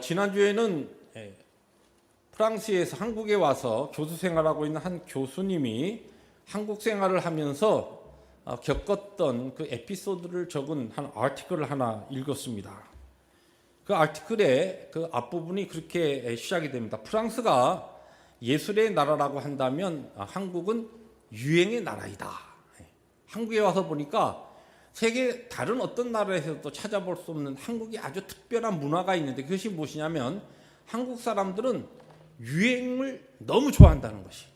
지난주에는 프랑스에서 한국에 와서 교수 생활하고 있는 한 교수님이 한국 생활을 하면서 겪었던 그 에피소드를 적은 한 아티클을 하나 읽었습니다. 그 아티클의 그 앞부분이 그렇게 시작이 됩니다. 프랑스가 예술의 나라라고 한다면 한국은 유행의 나라이다. 한국에 와서 보니까 세계 다른 어떤 나라에서도 찾아볼 수 없는 한국이 아주 특별한 문화가 있는데, 그것이 무엇이냐면 한국 사람들은 유행을 너무 좋아한다는 것이.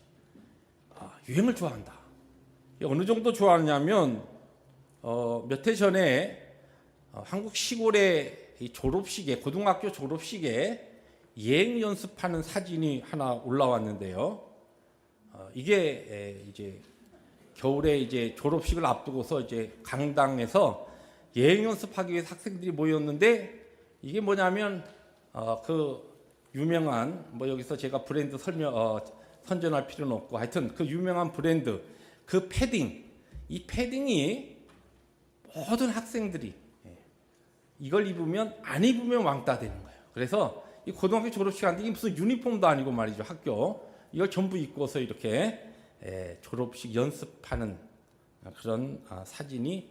유행을 좋아한다. 어느 정도 좋아하냐면 몇 해 전에 한국 시골의 졸업식에, 고등학교 졸업식에 예행 연습하는 사진이 하나 올라왔는데요. 이게 이제 겨울에 이제 졸업식을 앞두고서 이제 강당에서 예행 연습하기 위해서 학생들이 모였는데, 이게 뭐냐면 그 유명한, 여기서 제가 브랜드 선전할 필요는 없고, 하여튼 그 유명한 브랜드 그 패딩, 이 패딩이 모든 학생들이 이걸 입으면, 안 입으면 왕따 되는 거예요. 그래서 이 고등학교 졸업식 하는데 이게 무슨 유니폼도 아니고 말이죠. 학교 이걸 전부 입고서 이렇게 졸업식 연습하는 그런 사진이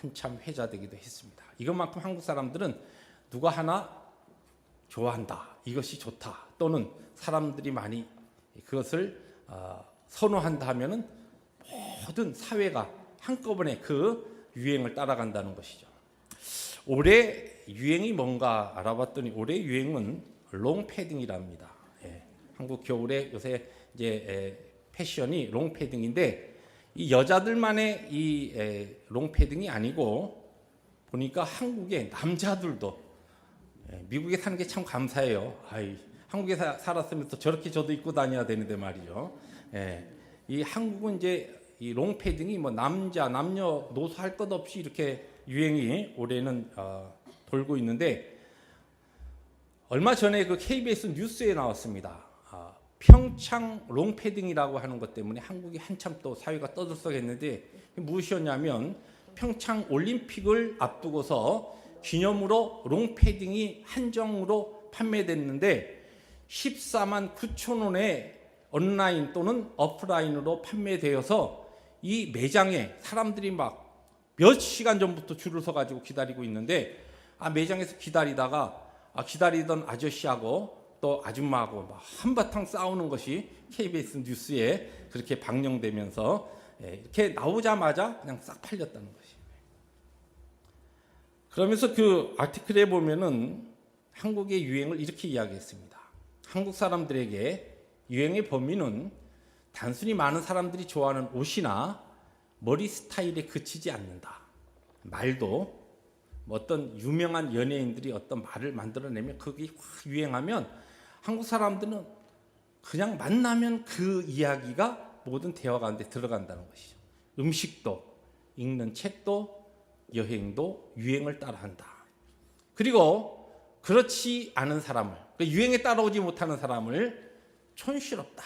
한참 회자되기도 했습니다. 이것만큼 한국 사람들은 누가 하나 좋아한다, 이것이 좋다, 또는 사람들이 많이 그것을 선호한다 하면은 모든 사회가 한꺼번에 그 유행을 따라간다는 것이죠. 올해 유행이 뭔가 알아봤더니 올해 유행은 롱패딩이랍니다. 한국 겨울에 요새 이제 패션이 롱패딩인데, 이 여자들만의 이 롱패딩이 아니고 보니까 한국의 남자들도, 미국에 사는 게 참 감사해요. 한국에 살았으면 또 저렇게 저도 입고 다녀야 되는데 말이죠. 이 한국은 이제 이 롱패딩이 남자 남녀 노소할 것 없이 이렇게 유행이 올해는 돌고 있는데, 얼마 전에 그 KBS 뉴스에 나왔습니다. 평창 롱패딩이라고 하는 것 때문에 한국이 한참 또 사회가 떠들썩했는데, 무엇이었냐면 평창 올림픽을 앞두고서 기념으로 롱패딩이 한정으로 판매됐는데 14만 9천 원에 온라인 또는 오프라인으로 판매되어서 이 매장에 사람들이 막 몇 시간 전부터 줄을 서 가지고 기다리고 있는데, 매장에서 기다리던 아저씨하고 또 아줌마하고 막 한바탕 싸우는 것이 KBS 뉴스에 그렇게 방영되면서 이렇게 나오자마자 그냥 싹 팔렸다는 것이. 그러면서 그 아티클에 보면은 한국의 유행을 이렇게 이야기했습니다. 한국 사람들에게 유행의 범위는 단순히 많은 사람들이 좋아하는 옷이나 머리 스타일에 그치지 않는다. 말도 어떤 유명한 연예인들이 어떤 말을 만들어내면 그게 확 유행하면 한국 사람들은 그냥 만나면 그 이야기가 모든 대화 가운데 들어간다는 것이죠. 음식도, 읽는 책도, 여행도 유행을 따라한다. 그리고 그렇지 않은 사람을, 유행에 따라오지 못하는 사람을 촌스럽다,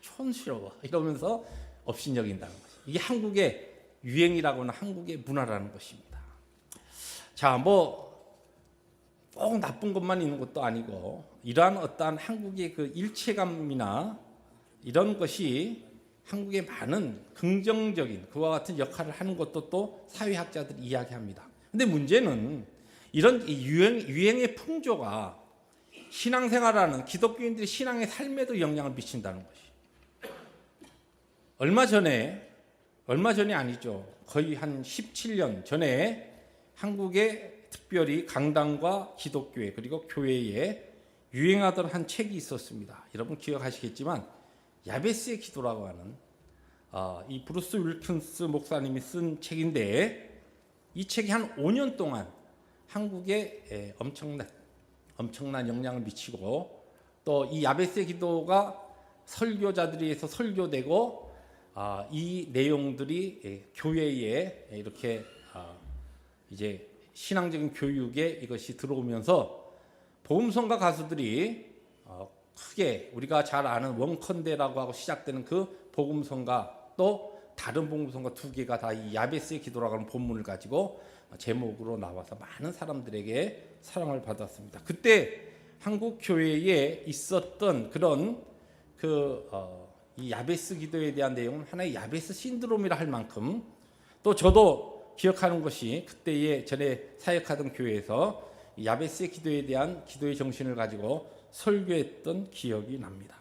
촌스러워 이러면서 업신여긴다는 것이죠. 이게 한국의 유행이라고 하는 한국의 문화라는 것입니다. 자, 꼭 나쁜 것만 있는 것도 아니고, 이러한 어떠한 한국의 그 일체감이나 이런 것이 한국의 많은 긍정적인 그와 같은 역할을 하는 것도 또 사회학자들이 이야기합니다. 근데 문제는 이런 유행의 풍조가 신앙생활하는 기독교인들의 신앙의 삶에도 영향을 미친다는 것이. 얼마 전이 아니죠. 거의 한 17년 전에 한국에 특별히 강당과 기독교회 그리고 교회에 유행하던 한 책이 있었습니다. 여러분 기억하시겠지만 야베스의 기도라고 하는 이 브루스 윌킨스 목사님이 쓴 책인데, 이 책이 한 5년 동안 한국에 엄청난 영향을 미치고, 또 이 야베스의 기도가 설교자들에 의해서 설교되고, 이 내용들이 교회에 이렇게 이제 신앙적인 교육에 이것이 들어오면서 복음성가 가수들이 크게 우리가 잘 아는 원컨대라고 하고 시작되는 그 복음성가, 또 다른 복음성가 2개가 다 이 야베스의 기도라고 하는 본문을 가지고 제목으로 나와서 많은 사람들에게 사랑을 받았습니다. 그때 한국 교회에 있었던 그런 이 야베스 기도에 대한 내용은 하나의 야베스 신드롬이라 할 만큼, 또 저도 기억하는 것이 그때에 전에 사역하던 교회에서 야베스의 기도에 대한 기도의 정신을 가지고 설교했던 기억이 납니다.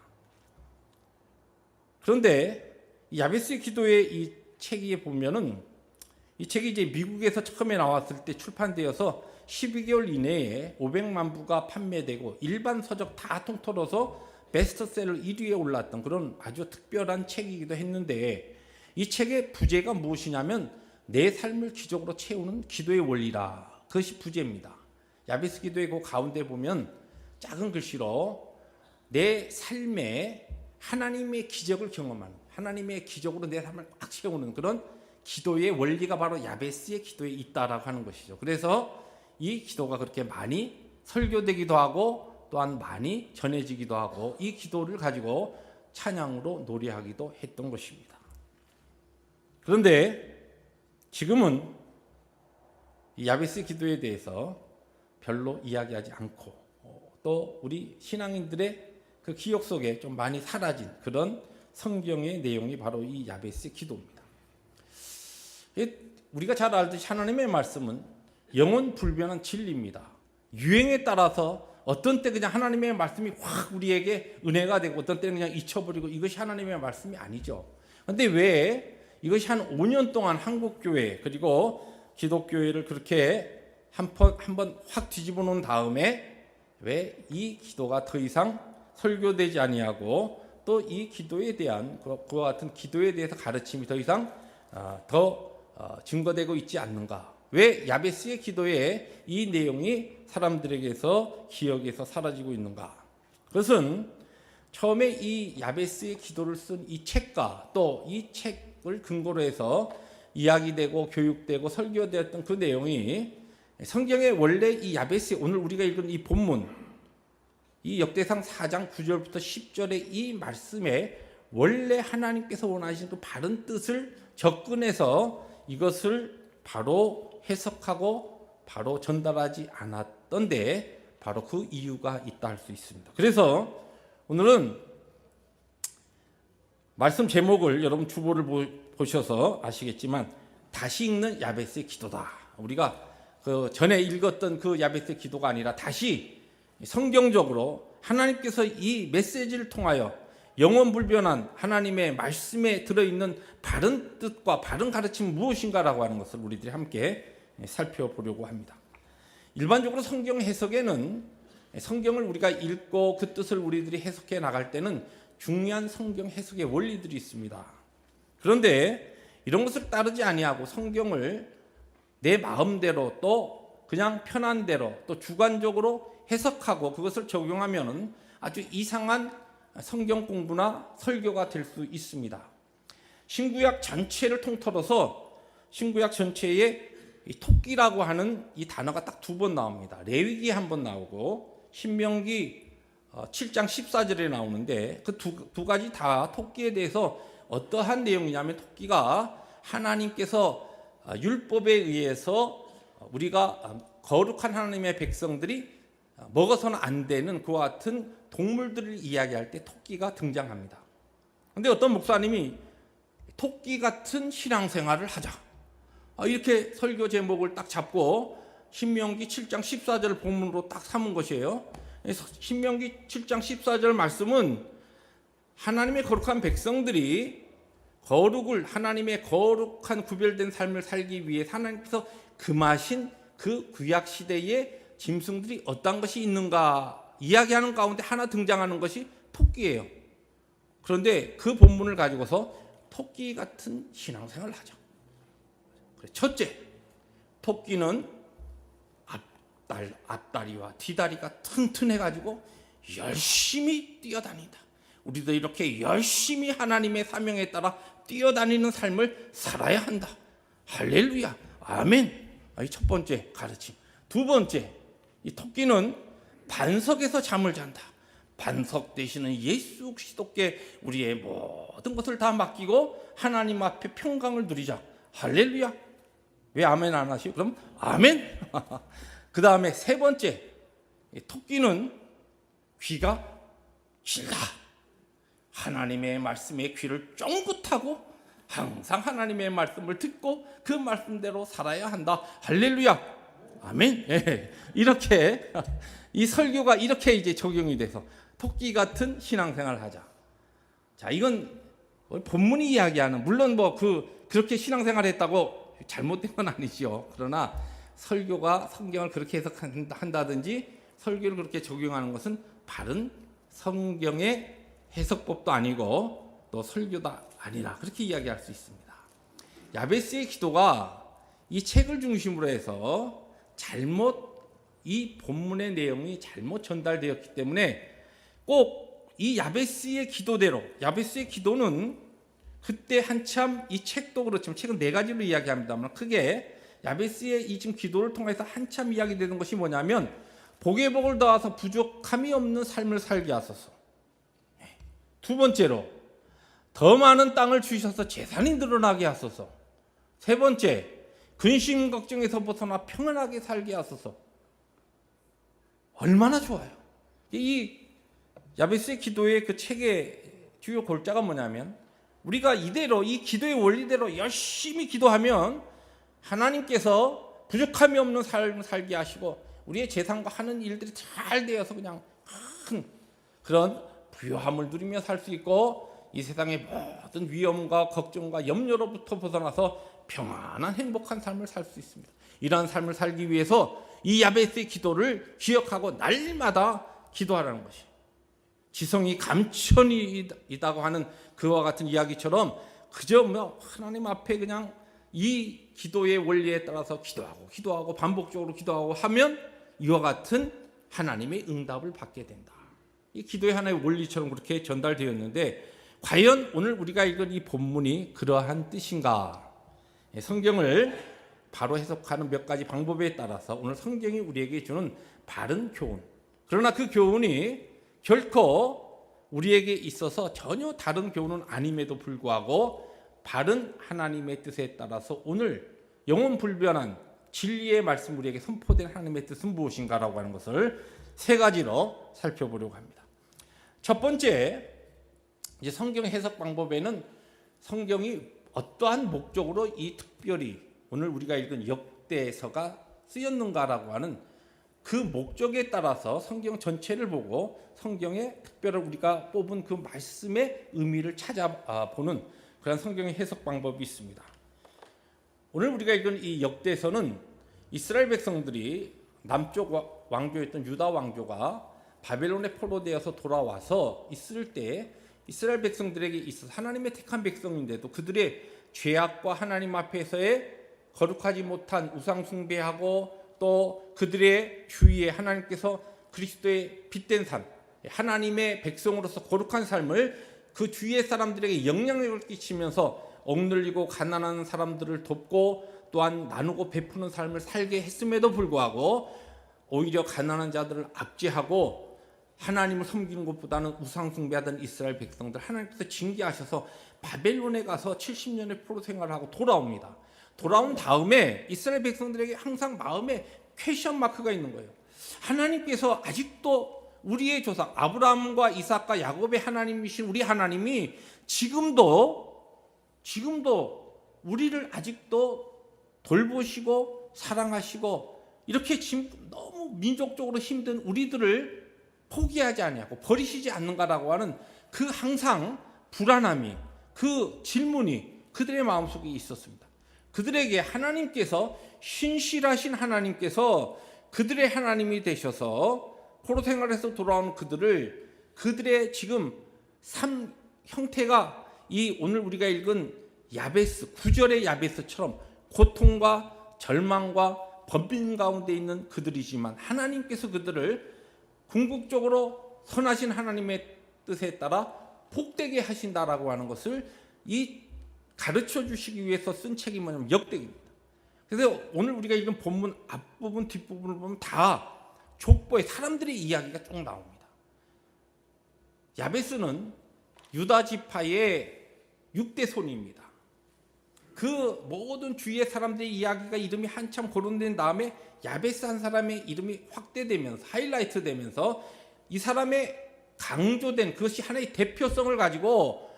그런데 야베스의 기도의 이 책에 보면은, 이 책이 이제 미국에서 처음에 나왔을 때 출판되어서 12개월 이내에 500만 부가 판매되고 일반 서적 다 통틀어서 베스트셀러 1위에 올랐던 그런 아주 특별한 책이기도 했는데, 이 책의 부제가 무엇이냐면 내 삶을 기적으로 채우는 기도의 원리라. 그것이 부제입니다. 야베스 기도의 그 가운데 보면 작은 글씨로 내 삶에 하나님의 기적을 경험하는, 하나님의 기적으로 내 삶을 꽉 채우는 그런 기도의 원리가 바로 야베스의 기도에 있다라고 하는 것이죠. 그래서 이 기도가 그렇게 많이 설교되기도 하고 또한 많이 전해지기도 하고 이 기도를 가지고 찬양으로 노래하기도 했던 것입니다. 그런데 지금은 이 야베스 기도에 대해서 별로 이야기하지 않고 또 우리 신앙인들의 그 기억 속에 좀 많이 사라진 그런 성경의 내용이 바로 이 야베스 기도입니다. 우리가 잘 알듯이 하나님의 말씀은 영원 불변한 진리입니다. 유행에 따라서 어떤 때 그냥 하나님의 말씀이 확 우리에게 은혜가 되고 어떤 때는 그냥 잊혀버리고, 이것이 하나님의 말씀이 아니죠. 그런데 왜 이것이 한 5년 동안 한국교회 그리고 기독교회를 그렇게 한번 확 뒤집어 놓은 다음에 왜 이 기도가 더 이상 설교되지 아니하고 또 이 기도에 대한 그와 같은 기도에 대해서 가르침이 더 이상 더 증거되고 있지 않는가? 왜 야베스의 기도에 이 내용이 사람들에게서 기억에서 사라지고 있는가? 그것은 처음에 이 야베스의 기도를 쓴 이 책과 또 이 책을 근거로 해서 이야기되고 교육되고 설교되었던 그 내용이 성경의 원래 이 야베스의 오늘 우리가 읽은 이 본문, 이 역대상 4장 9절부터 10절의 이 말씀에 원래 하나님께서 원하시는 그 바른 뜻을 접근해서 이것을 바로 해석하고 바로 전달하지 않았던데 바로 그 이유가 있다 할 수 있습니다. 그래서 오늘은 말씀 제목을 여러분 주보를 보셔서 아시겠지만 다시 읽는 야베스의 기도다. 우리가 그 전에 읽었던 그 야베스의 기도가 아니라 다시 성경적으로 하나님께서 이 메시지를 통하여 영원불변한 하나님의 말씀에 들어있는 바른 뜻과 바른 가르침은 무엇인가라고 하는 것을 우리들이 함께 살펴보려고 합니다. 일반적으로 성경 해석에는 성경을 우리가 읽고 그 뜻을 우리들이 해석해 나갈 때는 중요한 성경 해석의 원리들이 있습니다. 그런데 이런 것을 따르지 아니하고 성경을 내 마음대로 또 그냥 편한 대로 또 주관적으로 해석하고 그것을 적용하면 아주 이상한 성경 공부나 설교가 될 수 있습니다. 신구약 전체를 통틀어서 신구약 전체에 이 토끼라고 하는 이 단어가 딱 2번 나옵니다. 레위기에 1번 나오고 신명기 7장 14절에 나오는데 그 두 가지 다 토끼에 대해서 어떠한 내용이냐면 토끼가 하나님께서 율법에 의해서 우리가 거룩한 하나님의 백성들이 먹어서는 안 되는 그와 같은 동물들을 이야기할 때 토끼가 등장합니다. 그런데 어떤 목사님이 토끼 같은 신앙생활을 하자 이렇게 설교 제목을 딱 잡고 신명기 7장 14절 본문으로 딱 삼은 것이에요. 신명기 7장 14절 말씀은 하나님의 거룩한 백성들이 거룩을 하나님의 거룩한 구별된 삶을 살기 위해 하나님께서 금하신 그 구약 시대의 짐승들이 어떤 것이 있는가 이야기하는 가운데 하나 등장하는 것이 토끼예요. 그런데 그 본문을 가지고서 토끼 같은 신앙생활을 하자. 첫째, 토끼는 앞다리와 뒤다리가 튼튼해가지고 열심히 뛰어다닌다. 우리도 이렇게 열심히 하나님의 사명에 따라 뛰어다니는 삶을 살아야 한다. 할렐루야, 아멘. 이 첫 번째 가르침. 두 번째, 이 토끼는 반석에서 잠을 잔다. 반석 되시는 예수 그리스도께 우리의 모든 것을 다 맡기고 하나님 앞에 평강을 누리자. 할렐루야. 왜 아멘 안 하시고? 그럼 아멘. 그 다음에 세 번째, 토끼는 귀가 길다. 하나님의 말씀에 귀를 쫑긋하고 항상 하나님의 말씀을 듣고 그 말씀대로 살아야 한다. 할렐루야. 아멘. 예. 이렇게 이 설교가 이렇게 이제 적용이 돼서 토끼 같은 신앙생활을 하자. 자, 이건 본문이 이야기하는, 물론 그렇게 신앙생활했다고 잘못된 건 아니죠. 그러나 설교가 성경을 그렇게 해석한다든지 설교를 그렇게 적용하는 것은 바른 성경의 해석법도 아니고 또 설교도 아니라 그렇게 이야기할 수 있습니다. 야베스의 기도가 이 책을 중심으로 해서 이 본문의 내용이 잘못 전달되었기 때문에 꼭 이 야베스의 기도대로, 야베스의 기도는 그때 한참 이 책도 그렇지만 책은 네 가지로 이야기합니다만 크게 야베스의 이 지금 기도를 통해서 한참 이야기되는 것이 뭐냐면 복에 복을 더하서 부족함이 없는 삶을 살게 하소서. 두 번째로 더 많은 땅을 주셔서 재산이 늘어나게 하소서. 세 번째, 근심 걱정에서 벗어나 평안하게 살게 하소서. 얼마나 좋아요. 이 야베스의 기도의 그 책의 주요 골자가 뭐냐면 우리가 이대로 이 기도의 원리대로 열심히 기도하면 하나님께서 부족함이 없는 삶을 살게 하시고 우리의 재산과 하는 일들이 잘 되어서 그냥 큰 그런 부요함을 누리며 살 수 있고 이 세상의 모든 위험과 걱정과 염려로부터 벗어나서 평안한 행복한 삶을 살 수 있습니다. 이러한 삶을 살기 위해서 이 야베스의 기도를 기억하고 날마다 기도하라는 것이 지성이 감천이 있다고 하는 그와 같은 이야기처럼 그저 하나님 앞에 그냥 이 기도의 원리에 따라서 기도하고 반복적으로 기도하고 하면 이와 같은 하나님의 응답을 받게 된다. 이 기도의 하나의 원리처럼 그렇게 전달되었는데 과연 오늘 우리가 읽은 이 본문이 그러한 뜻인가? 성경을 바로 해석하는 몇 가지 방법에 따라서 오늘 성경이 우리에게 주는 바른 교훈, 그러나 그 교훈이 결코 우리에게 있어서 전혀 다른 교훈은 아님에도 불구하고 바른 하나님의 뜻에 따라서 오늘 영원 불변한 진리의 말씀 우리에게 선포된 하나님의 뜻은 무엇인가라고 하는 것을 세 가지로 살펴보려고 합니다. 첫 번째, 이제 성경 해석 방법에는 성경이 어떠한 목적으로 이 특별히 오늘 우리가 읽은 역대서가 쓰였는가라고 하는 그 목적에 따라서 성경 전체를 보고 성경의 특별히 우리가 뽑은 그 말씀의 의미를 찾아보는 그런 성경의 해석 방법이 있습니다. 오늘 우리가 읽은 이 역대서는 이스라엘 백성들이 남쪽 왕조였던 유다 왕조가 바벨론에 포로되어서 돌아와서 있을 때 이스라엘 백성들에게 있어서 하나님의 택한 백성인데도 그들의 죄악과 하나님 앞에서의 거룩하지 못한 우상 숭배하고 또 그들의 주위에 하나님께서 그리스도의 빛된 삶, 하나님의 백성으로서 거룩한 삶을 그 주위의 사람들에게 영향력을 끼치면서 억눌리고 가난한 사람들을 돕고 또한 나누고 베푸는 삶을 살게 했음에도 불구하고 오히려 가난한 자들을 압제하고 하나님을 섬기는 것보다는 우상 숭배하던 이스라엘 백성들 하나님께서 징계하셔서 바벨론에 가서 70년의 포로 생활을 하고 돌아옵니다. 돌아온 다음에 이스라엘 백성들에게 항상 마음에 퀘션 마크가 있는 거예요. 하나님께서 아직도 우리의 조상 아브라함과 이삭과 야곱의 하나님이신 우리 하나님이 지금도 우리를 아직도 돌보시고 사랑하시고 이렇게 지금 너무 민족적으로 힘든 우리들을 포기하지 아니하고 버리시지 않는가라고 하는 그 항상 불안함이, 그 질문이 그들의 마음속에 있었습니다. 그들에게 하나님께서, 신실하신 하나님께서 그들의 하나님이 되셔서 포로 생활에서 돌아온 그들의 지금 삶 형태가 이 오늘 우리가 읽은 야베스, 9절의 야베스처럼 고통과 절망과 번빈 가운데 있는 그들이지만 하나님께서 그들을 궁극적으로 선하신 하나님의 뜻에 따라 복되게 하신다라고 하는 것을 이 가르쳐 주시기 위해서 쓴 책이 뭐냐면 역대기입니다. 그래서 오늘 우리가 읽은 본문 앞부분 뒷부분을 보면 다 족보의 사람들의 이야기가 쭉 나옵니다. 야베스는 유다 지파의 6대 손입니다. 그 모든 주위의 사람들의 이야기가 이름이 한참 거론된 다음에 야베스 한 사람의 이름이 확대되면서 하이라이트 되면서 이 사람의 강조된 그것이 하나의 대표성을 가지고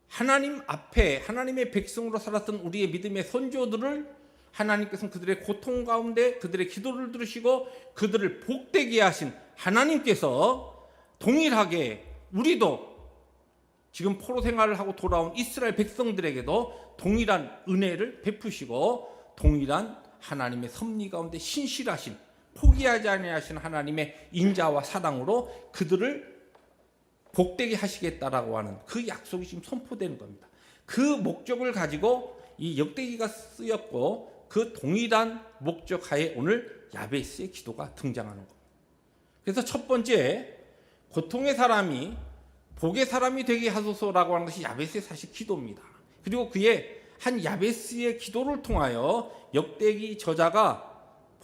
하나님 앞에 하나님의 백성으로 살았던 우리의 믿음의 선조들을 하나님께서는 그들의 고통 가운데 그들의 기도를 들으시고 그들을 복되게 하신 하나님께서 동일하게 우리도 지금 포로 생활을 하고 돌아온 이스라엘 백성들에게도 동일한 은혜를 베푸시고 동일한 하나님의 섭리 가운데 신실하신 포기하지 아니하신 하나님의 인자와 사랑으로 그들을 복되게 하시겠다라고 하는 그 약속이 지금 선포되는 겁니다. 그 목적을 가지고 이 역대기가 쓰였고 그 동일한 목적 하에 오늘 야베스의 기도가 등장하는 겁니다. 그래서 첫 번째, 고통의 사람이 복의 사람이 되게 하소서라고 하는 것이 야베스의 사실 기도입니다. 그리고 그의 한 야베스의 기도를 통하여 역대기 저자가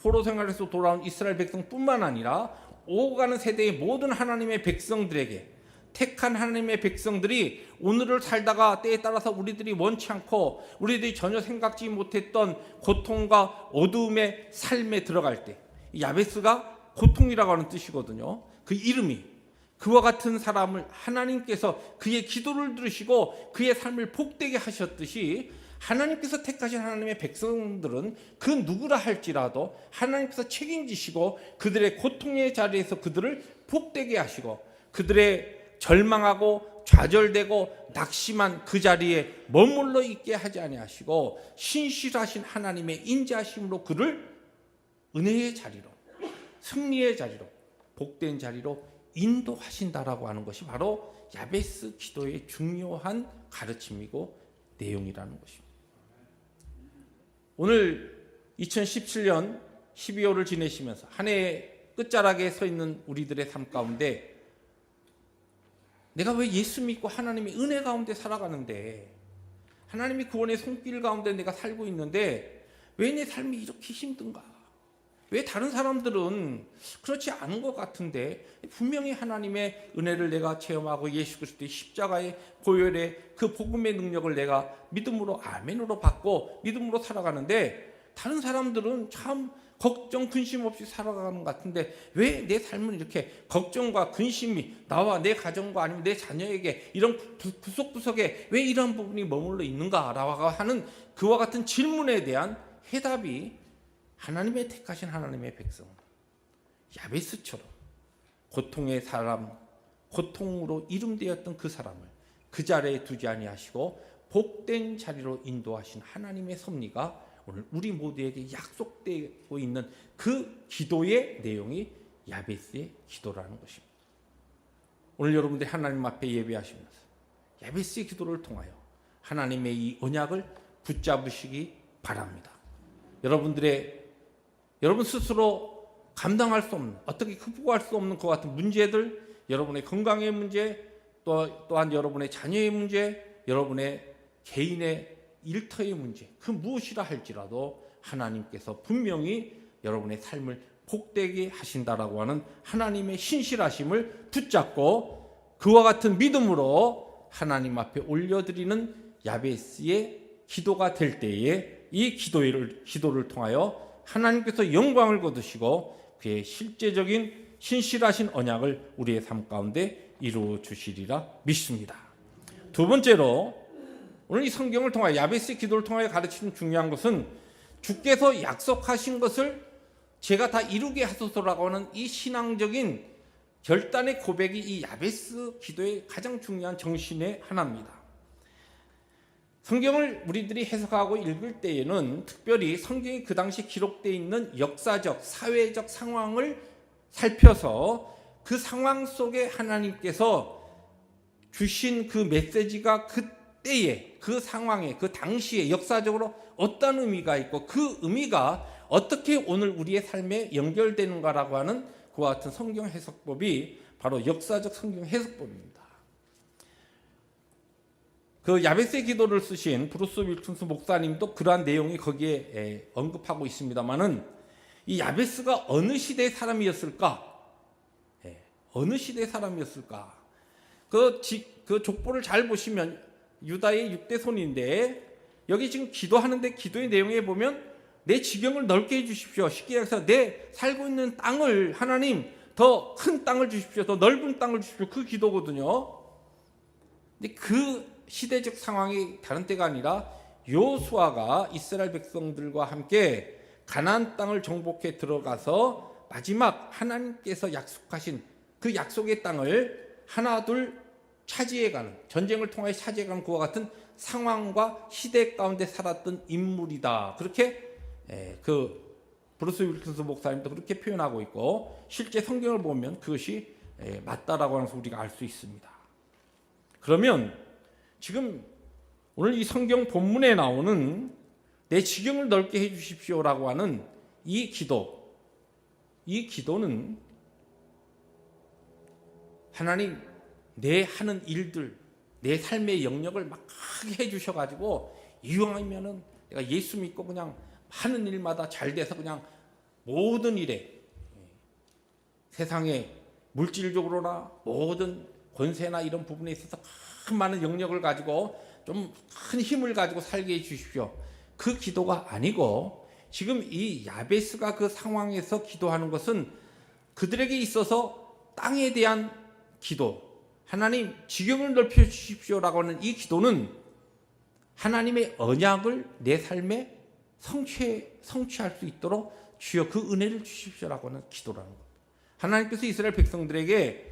포로 생활에서 돌아온 이스라엘 백성뿐만 아니라 오고 가는 세대의 모든 하나님의 백성들에게, 택한 하나님의 백성들이 오늘을 살다가 때에 따라서 우리들이 원치 않고 우리들이 전혀 생각지 못했던 고통과 어두움의 삶에 들어갈 때, 야베스가 고통이라고 하는 뜻이거든요. 그 이름이, 그와 같은 사람을 하나님께서 그의 기도를 들으시고 그의 삶을 복되게 하셨듯이 하나님께서 택하신 하나님의 백성들은 그 누구라 할지라도 하나님께서 책임지시고 그들의 고통의 자리에서 그들을 복되게 하시고 그들의 절망하고 좌절되고 낙심한 그 자리에 머물러 있게 하지 아니하시고 신실하신 하나님의 인자하심으로 그를 은혜의 자리로, 승리의 자리로, 복된 자리로 인도하신다라고 하는 것이 바로 야베스 기도의 중요한 가르침이고 내용이라는 것입니다. 오늘 2017년 12월을 지내시면서 한 해의 끝자락에 서 있는 우리들의 삶 가운데 내가 왜 예수 믿고 하나님의 은혜 가운데 살아가는데, 하나님의 구원의 손길 가운데 내가 살고 있는데 왜 내 삶이 이렇게 힘든가? 왜 다른 사람들은 그렇지 않은 것 같은데 분명히 하나님의 은혜를 내가 체험하고 예수 그리스도의 십자가의 보혈의 그 복음의 능력을 내가 믿음으로 아멘으로 받고 믿음으로 살아가는데 다른 사람들은 참 걱정 근심 없이 살아가는 것 같은데 왜 내 삶은 이렇게 걱정과 근심이 나와 내 가정과 아니면 내 자녀에게 이런 구석구석에 왜 이런 부분이 머물러 있는가라고 하는 그와 같은 질문에 대한 해답이 하나님의 택하신 하나님의 백성 야베스처럼 고통의 사람, 고통으로 이름되었던 그 사람을 그 자리에 두지 아니하시고 복된 자리로 인도하신 하나님의 섭리가 오늘 우리 모두에게 약속되고 있는 그 기도의 내용이 야베스의 기도라는 것입니다. 오늘 여러분들이 하나님 앞에 예배하시면서 야베스의 기도를 통하여 하나님의 이 언약을 붙잡으시기 바랍니다. 여러분 스스로 감당할 수 없는, 어떻게 극복할 수 없는 것 같은 문제들, 여러분의 건강의 문제, 또한 여러분의 자녀의 문제, 여러분의 개인의 일터의 문제, 그 무엇이라 할지라도 하나님께서 분명히 여러분의 삶을 복되게 하신다라고 하는 하나님의 신실하심을 붙잡고 그와 같은 믿음으로 하나님 앞에 올려드리는 야베스의 기도가 될 때에 이 기도를 통하여 하나님께서 영광을 거두시고 그의 실제적인 신실하신 언약을 우리의 삶 가운데 이루어 주시리라 믿습니다. 두 번째로 오늘 이 성경을 통하여 야베스의 기도를 통하여 가르치는 중요한 것은 주께서 약속하신 것을 제가 다 이루게 하소서라고 하는 이 신앙적인 결단의 고백이 이 야베스 기도의 가장 중요한 정신의 하나입니다. 성경을 우리들이 해석하고 읽을 때에는 특별히 성경이 그 당시 기록되어 있는 역사적, 사회적 상황을 살펴서 그 상황 속에 하나님께서 주신 그 메시지가 그때에, 그 상황에, 그 당시에 역사적으로 어떤 의미가 있고 그 의미가 어떻게 오늘 우리의 삶에 연결되는가라고 하는 그와 같은 성경 해석법이 바로 역사적 성경 해석법입니다. 그 야베스의 기도를 쓰신 브루스 윌킨스 목사님도 그러한 내용이 거기에 언급하고 있습니다만은 이 야베스가 어느 시대의 사람이었을까? 어느 시대의 사람이었을까? 그 족보를 잘 보시면 유다의 6대 손인데 여기 지금 기도하는데 기도의 내용에 보면 내 지경을 넓게 해주십시오. 쉽게 해서 내 살고 있는 땅을 하나님 더 큰 땅을 주십시오. 더 넓은 땅을 주십시오. 그 기도거든요. 근데 그 시대적 상황이 다른 때가 아니라 여호수아가 이스라엘 백성들과 함께 가나안 땅을 정복해 들어가서 마지막 하나님께서 약속하신 그 약속의 땅을 하나둘 차지해가는, 전쟁을 통해 차지해가는 그와 같은 상황과 시대 가운데 살았던 인물이다. 그렇게 그 브루스 윌킨스 목사님도 그렇게 표현하고 있고 실제 성경을 보면 그것이 맞다라고 하는 것을 우리가 알 수 있습니다. 그러면 지금 오늘 이 성경 본문에 나오는 내 지경을 넓게 해주십시오라고 하는 이 기도는 하나님 내 하는 일들, 내 삶의 영역을 막 크게 해주셔가지고 이왕이면은 내가 예수 믿고 그냥 하는 일마다 잘 돼서 그냥 모든 일에 세상에 물질적으로나 모든 권세나 이런 부분에 있어서 큰 많은 영역을 가지고 좀 큰 힘을 가지고 살게 해주십시오. 그 기도가 아니고 지금 이 야베스가 그 상황에서 기도하는 것은 그들에게 있어서 땅에 대한 기도, 하나님 지경을 넓혀 주십시오라고 하는 이 기도는 하나님의 언약을 내 삶에 성취할 수 있도록 주여 그 은혜를 주십시오라고 하는 기도라는 것. 하나님께서 이스라엘 백성들에게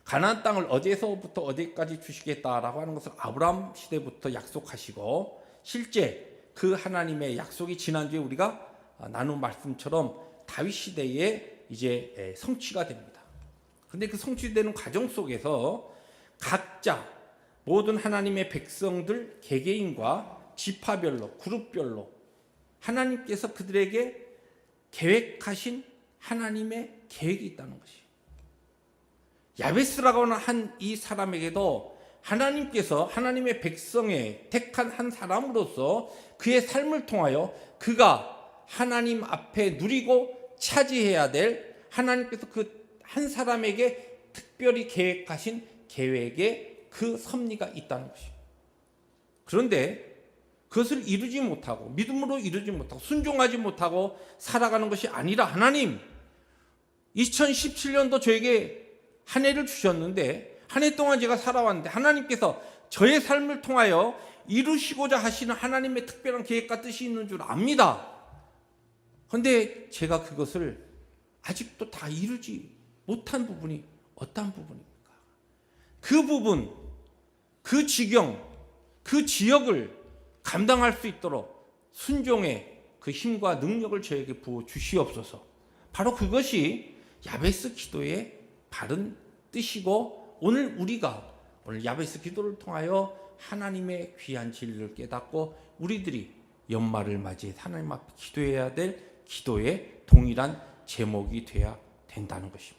가나안 땅을 어디에서부터 어디까지 주시겠다라고 하는 것을 아브라함 시대부터 약속하시고 실제 그 하나님의 약속이 지난주에 우리가 나눈 말씀처럼 다윗 시대에 이제 성취가 됩니다. 그런데 그 성취되는 과정 속에서 각자 모든 하나님의 백성들 개개인과 지파별로 그룹별로 하나님께서 그들에게 계획하신 하나님의 계획이 있다는 것이 야베스라고 하는 한 이 사람에게도 하나님께서 하나님의 백성에 택한 한 사람으로서 그의 삶을 통하여 그가 하나님 앞에 누리고 차지해야 될 하나님께서 그 한 사람에게 특별히 계획하신 계획에 그 섭리가 있다는 것이. 그런데 그것을 이루지 못하고 믿음으로 이루지 못하고 순종하지 못하고 살아가는 것이 아니라 하나님 2017년도 저에게 한 해를 주셨는데 한 해 동안 제가 살아왔는데 하나님께서 저의 삶을 통하여 이루시고자 하시는 하나님의 특별한 계획과 뜻이 있는 줄 압니다. 그런데 제가 그것을 아직도 다 이루지 못한 부분이 어떤 부분입니까? 그 부분, 그 지경, 그 지역을 감당할 수 있도록 순종의 그 힘과 능력을 저에게 부어 주시옵소서. 바로 그것이 야베스 기도의 바른 뜻이고 오늘 야베스 기도를 통하여 하나님의 귀한 진리를 깨닫고 우리들이 연말을 맞이해 하나님 앞에 기도해야 될 기도의 동일한 제목이 돼야 된다는 것입니다.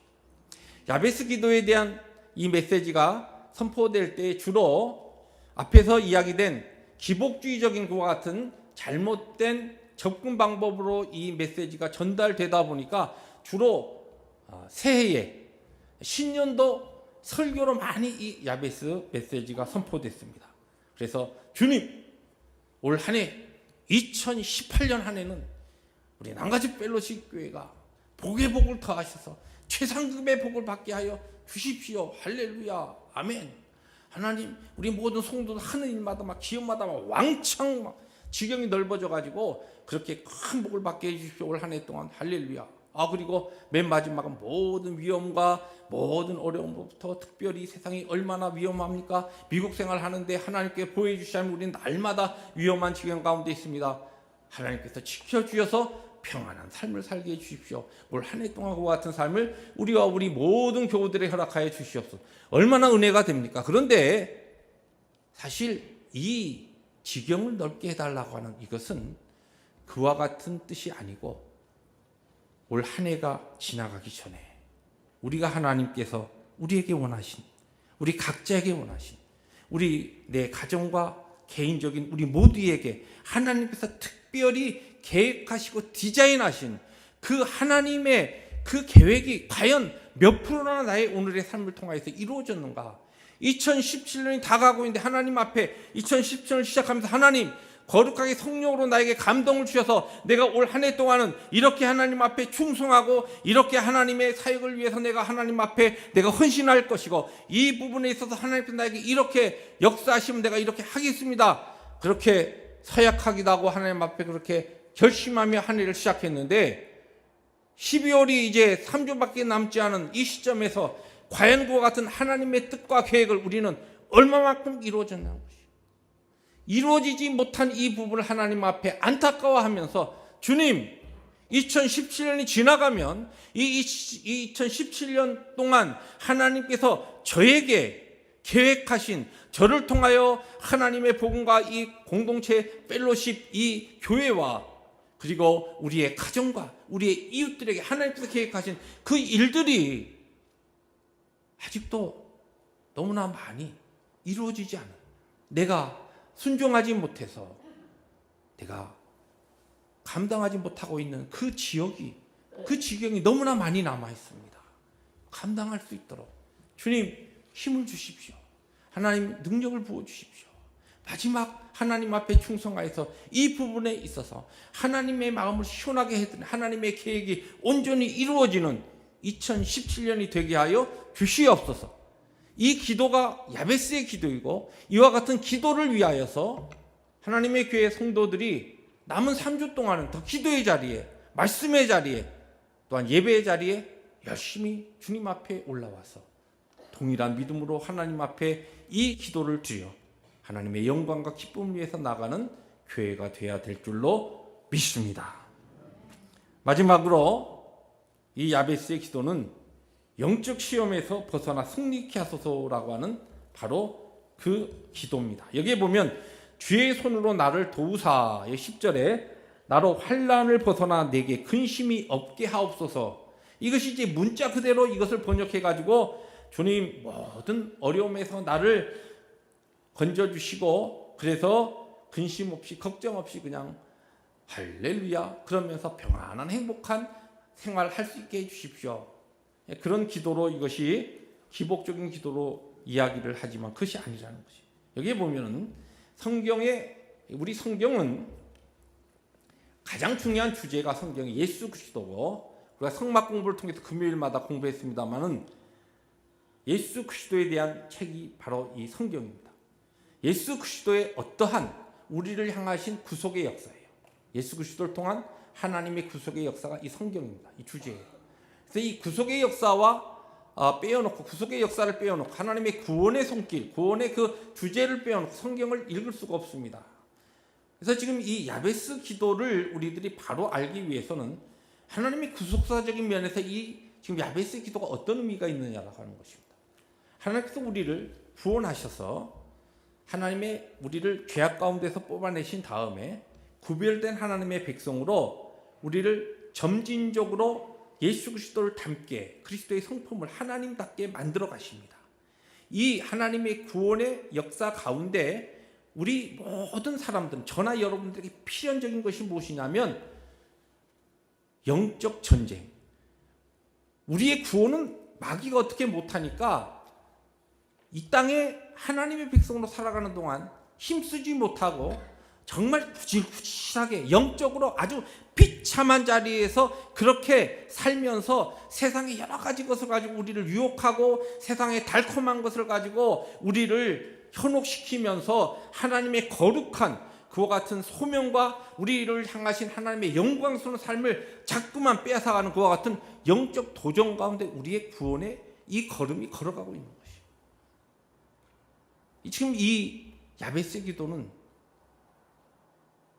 야베스 기도에 대한 이 메시지가 선포될 때 주로 앞에서 이야기된 기복주의적인 것과 같은 잘못된 접근 방법으로 이 메시지가 전달되다 보니까 주로 새해에 신년도 설교로 많이 이 야베스 메시지가 선포됐습니다. 그래서 주님 올 한 해 2018년 한 해는 우리 남가집 펠로십 교회가 복의 복을 더하셔서 최상급의 복을 받게 하여 주십시오. 할렐루야 아멘. 하나님 우리 모든 성도들 하는 일마다 막 기업마다 막 왕창 막 지경이 넓어져 가지고 그렇게 큰 복을 받게 해주십시오. 올 한 해 동안 할렐루야. 그리고 맨 마지막은 모든 위험과 모든 어려움부터 특별히 세상이 얼마나 위험합니까? 미국 생활하는데 하나님께 보여주시면 우리는 날마다 위험한 지경 가운데 있습니다. 하나님께서 지켜주셔서 평안한 삶을 살게 해주십시오. 올 한 해 동안 그와 같은 삶을 우리와 우리 모든 교우들에 허락하여 주시옵소서. 얼마나 은혜가 됩니까? 그런데 사실 이 지경을 넓게 해달라고 하는 이것은 그와 같은 뜻이 아니고 올 한 해가 지나가기 전에 우리가 하나님께서 우리에게 원하신 우리 각자에게 원하신 우리 내 가정과 개인적인 우리 모두에게 하나님께서 특별히 계획하시고 디자인하신 그 하나님의 그 계획이 과연 몇 프로나 나의 오늘의 삶을 통하여서 이루어졌는가? 2017년이 다 가고 있는데 하나님 앞에 2017년을 시작하면서 하나님 거룩하게 성령으로 나에게 감동을 주셔서 내가 올 한 해 동안은 이렇게 하나님 앞에 충성하고 이렇게 하나님의 사역을 위해서 내가 하나님 앞에 내가 헌신할 것이고 이 부분에 있어서 하나님께서 나에게 이렇게 역사하시면 내가 이렇게 하겠습니다. 그렇게 서약하기도 하고 하나님 앞에 그렇게 결심하며 한 해를 시작했는데 12월이 이제 3주밖에 남지 않은 이 시점에서 과연 그와 같은 하나님의 뜻과 계획을 우리는 얼마만큼 이루어졌냐는 것이죠. 이루어지지 못한 이 부분을 하나님 앞에 안타까워하면서 주님 2017년이 지나가면 이 2017년 동안 하나님께서 저에게 계획하신 저를 통하여 하나님의 복음과 이 공동체 펠로십 이 교회와 그리고 우리의 가정과 우리의 이웃들에게 하나님께서 계획하신 그 일들이 아직도 너무나 많이 이루어지지 않아요. 내가 순종하지 못해서 내가 감당하지 못하고 있는 그 지역이 그 지경이 너무나 많이 남아 있습니다. 감당할 수 있도록 주님 힘을 주십시오. 하나님 능력을 부어 주십시오. 마지막 하나님 앞에 충성하여서 이 부분에 있어서 하나님의 마음을 시원하게 해드리는 하나님의 계획이 온전히 이루어지는 2017년이 되게 하여 주시옵소서. 이 기도가 야베스의 기도이고 이와 같은 기도를 위하여서 하나님의 교회 성도들이 남은 3주 동안은 더 기도의 자리에 말씀의 자리에 또한 예배의 자리에 열심히 주님 앞에 올라와서 동일한 믿음으로 하나님 앞에 이 기도를 드려 하나님의 영광과 기쁨을 위해서 나가는 교회가 되어야 될 줄로 믿습니다. 마지막으로 이 야베스의 기도는 영적 시험에서 벗어나 승리케 하소서라고 하는 바로 그 기도입니다. 여기에 보면 주의 손으로 나를 도우사의 10절에 나로 환난을 벗어나 내게 근심이 없게 하옵소서. 이것이 이제 문자 그대로 이것을 번역해 가지고 주님 모든 어려움에서 나를 건져주시고 그래서 근심 없이 걱정 없이 그냥 할렐루야 그러면서 평안한 행복한 생활할 수 있게 해주십시오. 그런 기도로 이것이 기복적인 기도로 이야기를 하지만 그것이 아니라는 것이. 여기에 보면은 우리 성경은 가장 중요한 주제가 성경이 예수 그리스도고 우리가 성막 공부를 통해서 금요일마다 공부했습니다만은 예수 그리스도에 대한 책이 바로 이 성경입니다. 예수 그리스도의 어떠한 우리를 향하신 구속의 역사예요. 예수 그리스도를 통한 하나님의 구속의 역사가 이 성경입니다. 이 주제예요. 그래서 이 구속의 역사와 빼어놓고 구속의 역사를 빼어놓고 하나님의 구원의 손길, 구원의 그 주제를 빼어놓고 성경을 읽을 수가 없습니다. 그래서 지금 이 야베스 기도를 우리들이 바로 알기 위해서는 하나님의 구속사적인 면에서 이 지금 야베스 기도가 어떤 의미가 있느냐라고 하는 것입니다. 하나님께서 우리를 구원하셔서 하나님의 우리를 죄악 가운데서 뽑아내신 다음에 구별된 하나님의 백성으로 우리를 점진적으로 예수 그리스도를 닮게 그리스도의 성품을 하나님답게 만들어 가십니다. 이 하나님의 구원의 역사 가운데 우리 모든 사람들은 저나 여러분들에게 필연적인 것이 무엇이냐면 영적 전쟁. 우리의 구원은 마귀가 어떻게 못하니까 이 땅에 하나님의 백성으로 살아가는 동안 힘쓰지 못하고 정말 구질구질하게 영적으로 아주 비참한 자리에서 그렇게 살면서 세상의 여러 가지 것을 가지고 우리를 유혹하고 세상의 달콤한 것을 가지고 우리를 현혹시키면서 하나님의 거룩한 그와 같은 소명과 우리를 향하신 하나님의 영광스러운 삶을 자꾸만 빼앗아가는 그와 같은 영적 도전 가운데 우리의 구원의 이 걸음이 걸어가고 있는 것이에요. 지금 이 야베스 기도는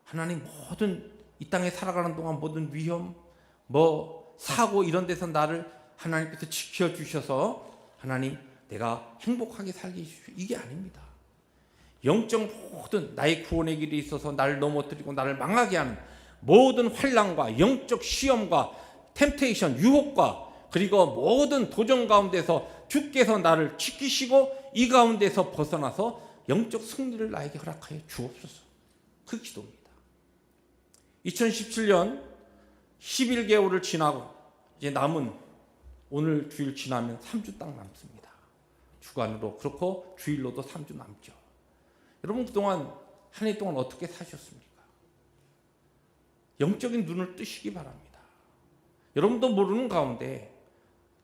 하나님 모든 이 땅에 살아가는 동안 모든 위험, 사고 이런 데서 나를 하나님께서 지켜주셔서 하나님 내가 행복하게 살게 해주십시오. 이게 아닙니다. 영적 모든 나의 구원의 길에 있어서 나를 넘어뜨리고 나를 망하게 하는 모든 환난과 영적 시험과 템테이션, 유혹과 그리고 모든 도전 가운데서 주께서 나를 지키시고 이 가운데서 벗어나서 영적 승리를 나에게 허락하여 주옵소서. 그 기도입니다. 2017년 11개월을 지나고 이제 남은 오늘 주일 지나면 3주 딱 남습니다. 주간으로 그렇고 주일로도 3주 남죠. 여러분 그동안 한 해 동안 어떻게 사셨습니까? 영적인 눈을 뜨시기 바랍니다. 여러분도 모르는 가운데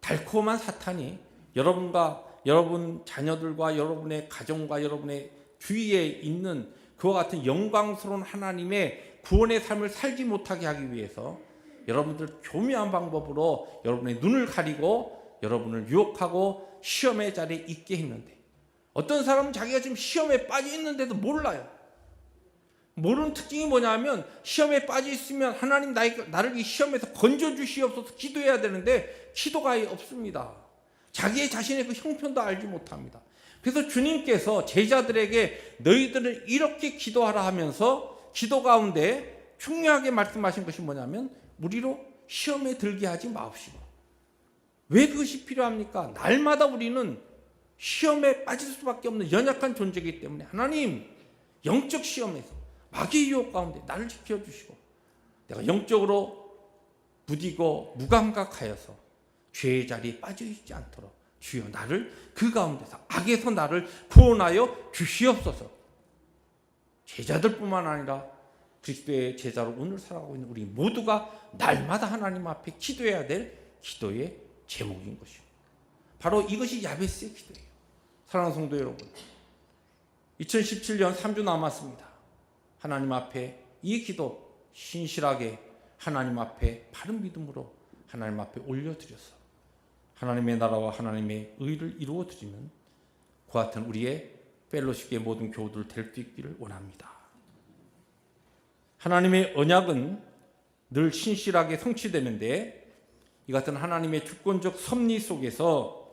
달콤한 사탄이 여러분과 여러분 자녀들과 여러분의 가정과 여러분의 주위에 있는 그와 같은 영광스러운 하나님의 구원의 삶을 살지 못하게 하기 위해서 여러분들 교묘한 방법으로 여러분의 눈을 가리고 여러분을 유혹하고 시험의 자리에 있게 했는데, 어떤 사람은 자기가 지금 시험에 빠져 있는데도 몰라요. 모르는 특징이 뭐냐면, 시험에 빠져 있으면 하나님 나를 이 시험에서 건져주시옵소서 기도해야 되는데 기도가 없습니다. 자기의 자신의 그 형편도 알지 못합니다. 그래서 주님께서 제자들에게 너희들은 이렇게 기도하라 하면서 기도 가운데 중요하게 말씀하신 것이 뭐냐면, 우리로 시험에 들게 하지 마옵시고. 왜 그것이 필요합니까? 날마다 우리는 시험에 빠질 수밖에 없는 연약한 존재이기 때문에 하나님, 영적 시험에서 마귀의 유혹 가운데 나를 지켜주시고 내가 영적으로 무디고 무감각하여서 죄의 자리에 빠져있지 않도록 주여 나를 그 가운데서 악에서 나를 구원하여 주시옵소서. 제자들뿐만 아니라 그리스도의 제자로 오늘 살아가고 있는 우리 모두가 날마다 하나님 앞에 기도해야 될 기도의 제목인 것입니다. 바로 이것이 야베스의 기도예요. 사랑하는 성도 여러분, 2017년 3주 남았습니다. 하나님 앞에 이 기도 신실하게 하나님 앞에 바른 믿음으로 하나님 앞에 올려드려서 하나님의 나라와 하나님의 의를 이루어드리는 그와 같은 우리의 펠로십의 모든 교우들 될 수 있기를 원합니다. 하나님의 언약은 늘 신실하게 성취되는데, 이 같은 하나님의 주권적 섭리 속에서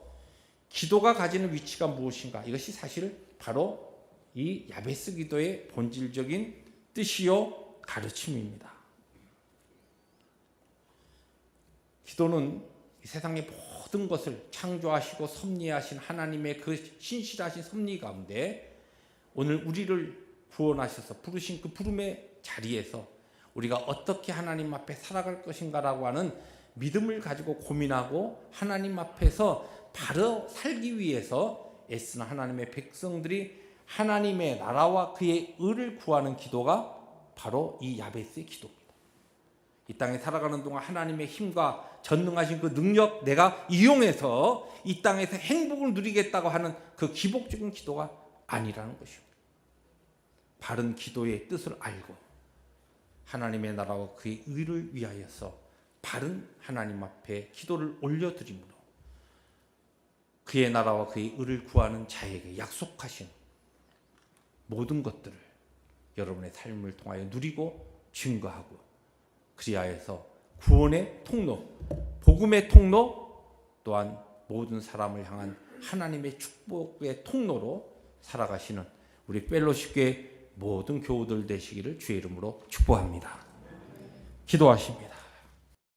기도가 가지는 위치가 무엇인가? 이것이 사실 바로 이 야베스 기도의 본질적인 뜻이요 가르침입니다. 기도는 이 세상의 모든 것을 창조하시고 섭리하신 하나님의 그 신실하신 섭리 가운데 오늘 우리를 구원하셔서 부르신 그 부름의 자리에서 우리가 어떻게 하나님 앞에 살아갈 것인가라고 하는 믿음을 가지고 고민하고 하나님 앞에서 바로 살기 위해서 애쓰는 하나님의 백성들이 하나님의 나라와 그의 의를 구하는 기도가 바로 이 야베스의 기도입니다. 이 땅에 살아가는 동안 하나님의 힘과 전능하신 그 능력 내가 이용해서 이 땅에서 행복을 누리겠다고 하는 그 기복적인 기도가 아니라는 것입니다. 바른 기도의 뜻을 알고 하나님의 나라와 그의 의를 위하여서 바른 하나님 앞에 기도를 올려드림으로 그의 나라와 그의 의를 구하는 자에게 약속하신 모든 것들을 여러분의 삶을 통하여 누리고 증거하고, 그리하여서 구원의 통로, 복음의 통로, 또한 모든 사람을 향한 하나님의 축복의 통로로 살아가시는 우리 펠로십교의 모든 교우들 되시기를 주의 이름으로 축복합니다. 기도하십니다.